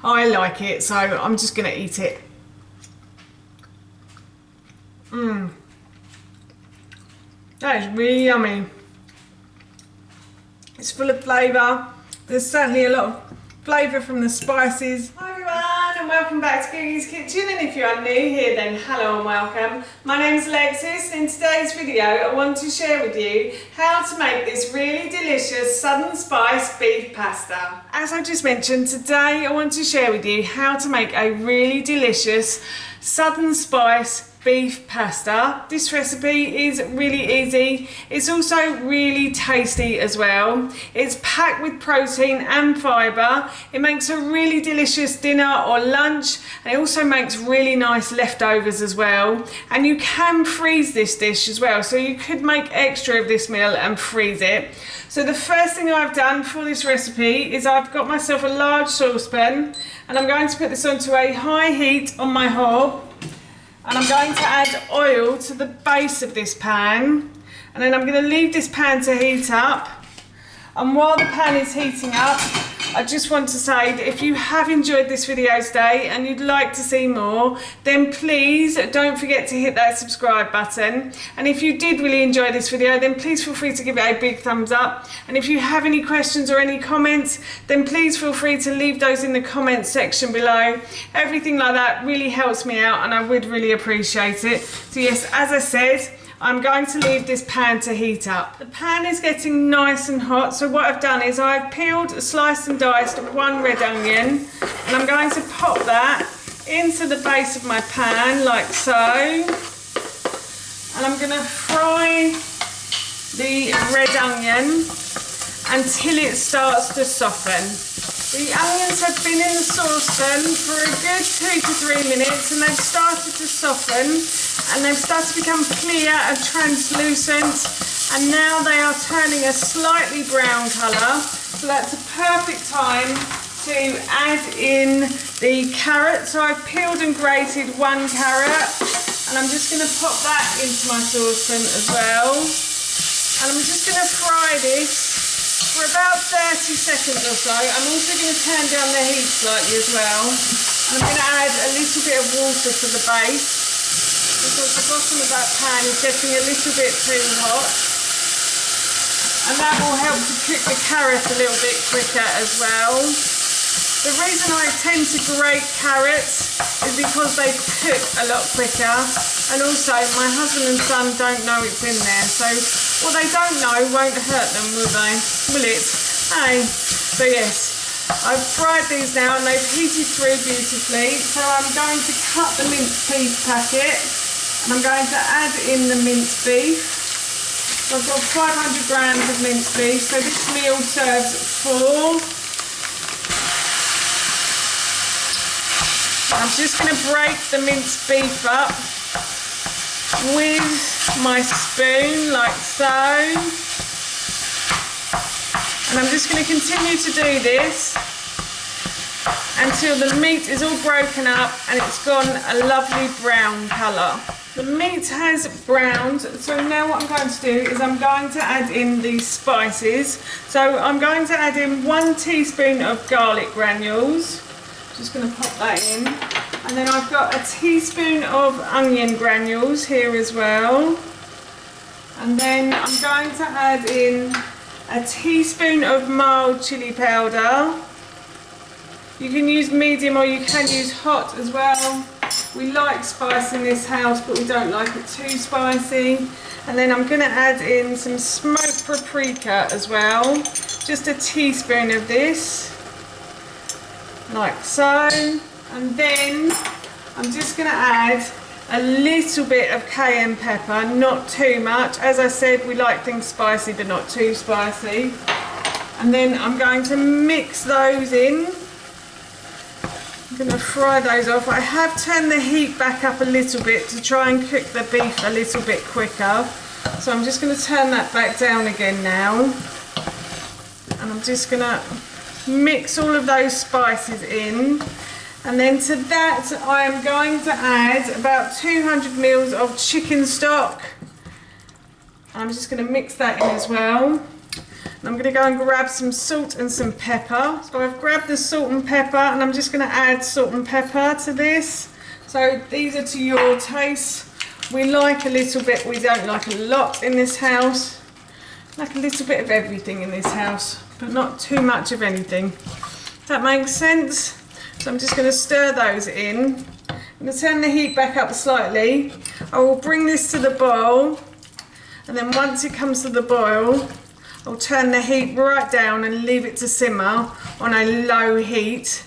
I like it, so I'm just gonna eat it. That is really yummy. It's full of flavour. There's certainly a lot of flavour from the spices. Hi everyone, and welcome back to Googie's Kitchen, and if you are new here then hello and welcome. My name is Alexis, and in today's video I want to share with you how to make this really delicious Southern Spice beef pasta. As I just mentioned, today I want to share with you how to make a really delicious Southern Spice beef pasta. This recipe is really easy. It's also really tasty as well. It's packed with protein and fibre. It makes a really delicious dinner or lunch, and it also makes really nice leftovers as well. And you can freeze this dish as well, so you could make extra of this meal and freeze it. So the first thing I've done for this recipe is I've got myself a large saucepan, and I'm going to put this onto a high heat on my hob. And I'm going to add oil to the base of this pan, and then I'm going to leave this pan to heat up. And while the pan is heating up, I just want to say that if you have enjoyed this video today and you'd like to see more, then please don't forget to hit that subscribe button. And if you did really enjoy this video, then please feel free to give it a big thumbs up. And if you have any questions or any comments, then please feel free to leave those in the comments section below. Everything like that really helps me out, and I would really appreciate it. So yes, as I said, I'm going to leave this pan to heat up. The pan is getting nice and hot, so what I've done is I've peeled, sliced and diced one red onion, and I'm going to pop that into the base of my pan like so. And I'm going to fry the red onion until it starts to soften. The onions have been in the saucepan for a good 2 to 3 minutes, and they've started to soften, and they've started to become clear and translucent, and now they are turning a slightly brown colour. So that's a perfect time to add in the carrot. So I've peeled and grated one carrot, and I'm just going to pop that into my saucepan as well. And I'm just going to fry this for about 30 seconds or so. I'm also going to turn down the heat slightly as well. And I'm going to add a little bit of water to the base, because the bottom of that pan is getting a little bit too hot. And that will help to cook the carrot a little bit quicker as well. The reason I tend to grate carrots is because they cook a lot quicker, and also my husband and son don't know it's in there, so what they don't know won't hurt them, will they? Will it? Hey. So yes, I've fried these now and they've heated through beautifully, so I'm going to cut the minced beef packet, and I'm going to add in the minced beef. So I've got 500 grams of minced beef, so this meal serves 4. I'm just going to break the minced beef up with my spoon like so, and I'm just going to continue to do this until the meat is all broken up and it's gone a lovely brown colour. The meat has browned, so now what I'm going to do is I'm going to add in the spices. So I'm going to add in 1 teaspoon of garlic granules. Just going to pop that in, and then I've got a teaspoon of onion granules here as well, and then I'm going to add in a teaspoon of mild chili powder. You can use medium or you can use hot as well. We like spice in this house, but we don't like it too spicy. And then I'm going to add in some smoked paprika as well, just a teaspoon of this, like so. And then I'm just going to add a little bit of cayenne pepper, not too much. As I said, we like things spicy but not too spicy. And then I'm going to mix those in. I'm going to fry those off. I have turned the heat back up a little bit to try and cook the beef a little bit quicker. So I'm just going to turn that back down again now. And I'm just going to mix all of those spices in, and then to that I am going to add about 200 ml of chicken stock. I'm just going to mix that in as well. And I'm going to go and grab some salt and some pepper. So I've grabbed the salt and pepper, and I'm just going to add salt and pepper to this. So these are to your taste. We like a little bit, we don't like a lot in this house. Like a little bit of everything in this house, but not too much of anything. That makes sense? So I'm just going to stir those in. I'm going to turn the heat back up slightly. I will bring this to the boil, and then once it comes to the boil, I'll turn the heat right down and leave it to simmer on a low heat.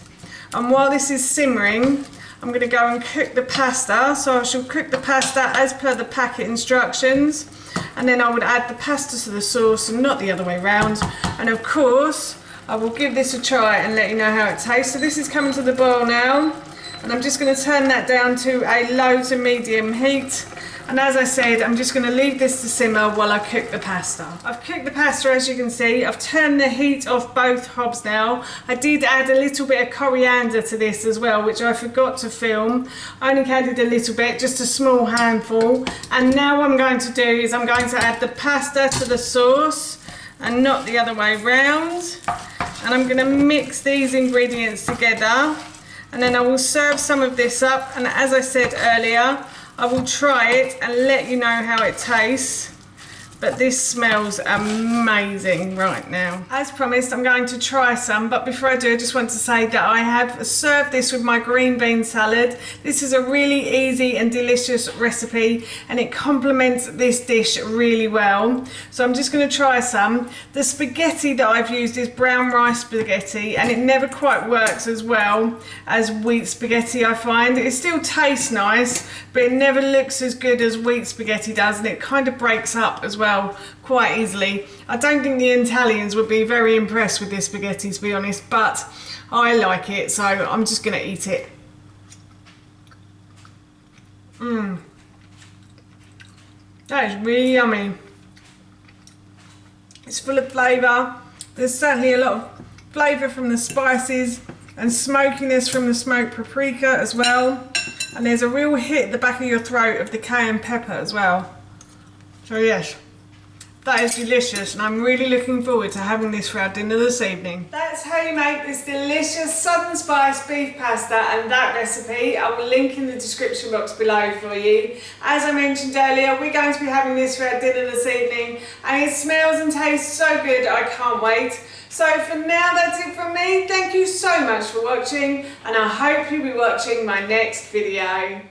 And while this is simmering, I'm going to go and cook the pasta. So I shall cook the pasta as per the packet instructions, and then I would add the pasta to the sauce and not the other way around. And of course, I will give this a try and let you know how it tastes. So this is coming to the boil now, and I'm just going to turn that down to a low to medium heat. And as I said, I'm just going to leave this to simmer while I cook the pasta. I've cooked the pasta, as you can see. I've turned the heat off both hobs now. I did add a little bit of coriander to this as well, which I forgot to film. I only added a little bit, just a small handful. And now what I'm going to do is I'm going to add the pasta to the sauce and not the other way round. And I'm going to mix these ingredients together. And then I will serve some of this up. And as I said earlier, I will try it and let you know how it tastes, but this smells amazing right now. As promised, I'm going to try some, but before I do, I just want to say that I have served this with my green bean salad. This is a really easy and delicious recipe, and it complements this dish really well. So I'm just going to try some. The spaghetti that I've used is brown rice spaghetti, and it never quite works as well as wheat spaghetti, I find. It still tastes nice, but it never looks as good as wheat spaghetti does, and it kind of breaks up as well quite easily. I don't think the Italians would be very impressed with this spaghetti, to be honest, but I like it, so I'm just going to eat it. That is really yummy. It's full of flavour. There's certainly a lot of flavour from the spices and smokiness from the smoked paprika as well. And there's a real hit at the back of your throat of the cayenne pepper as well. So yes, that is delicious, and I'm really looking forward to having this for our dinner this evening. That's how you make this delicious southern spice beef pasta, and that recipe I will link in the description box below for you. As I mentioned earlier, we're going to be having this for our dinner this evening, and it smells and tastes so good, I can't wait. So for now, that's it from me. Thank you so much for watching, and I hope you'll be watching my next video.